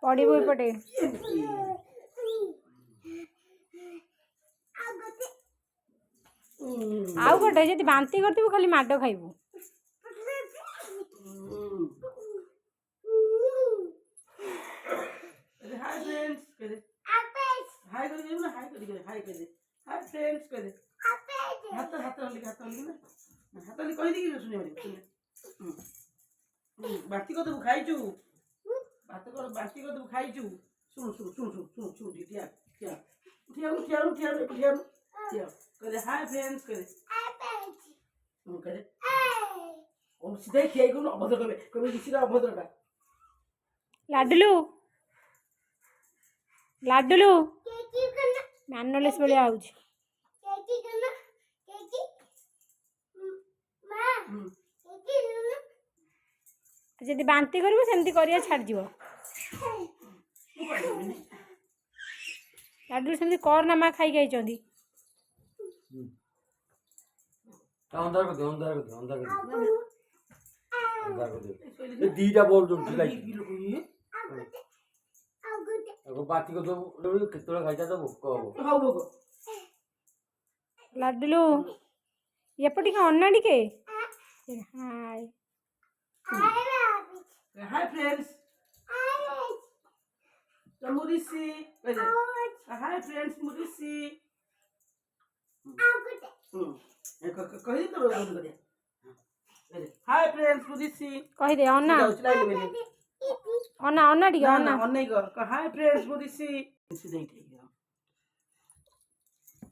पड़िबो एपटे आउ गोटे जदि बांती करथिबु खाली माड खाइबु हाय फ्रेंड्स कह दे हाय कर दे ना हाय कर दे हाय फ्रेंड्स कह दे हाथ हल्ली ना हाथ हल्ली कह दे कि सुने मारी बाती को तो खाइचू बात कर बाती को तो खाइचू सुन दिया क्या उठिया कह दे हाय फ्रेंड्स कह दे कह दे ओ सीधा खियाई को अभद्र कबे सीधा अभद्र का लाडलू लाडलू मैनलेस बेले आउछ जदि बांती करबो सेमती करिया छाड़ जीवो लाडलू सेमती कर ना मां खाई गई चंदी अंदर को दे दीटा बोल जो अगो बाती को दो कितने खाइता तो भूख हो लाडलू एपटी का अन्ना टिके हाय हाय फ्रेंड्स तो मुरिसी हाय फ्रेंड्स मुरिसी कह दे तो रोज कर हाय फ्रेंड्स मुरिसी कह दे अन्ना अन्ना अन्ना टिके अन्ना अन्ना हाय फ्रेंड्स मुरिसी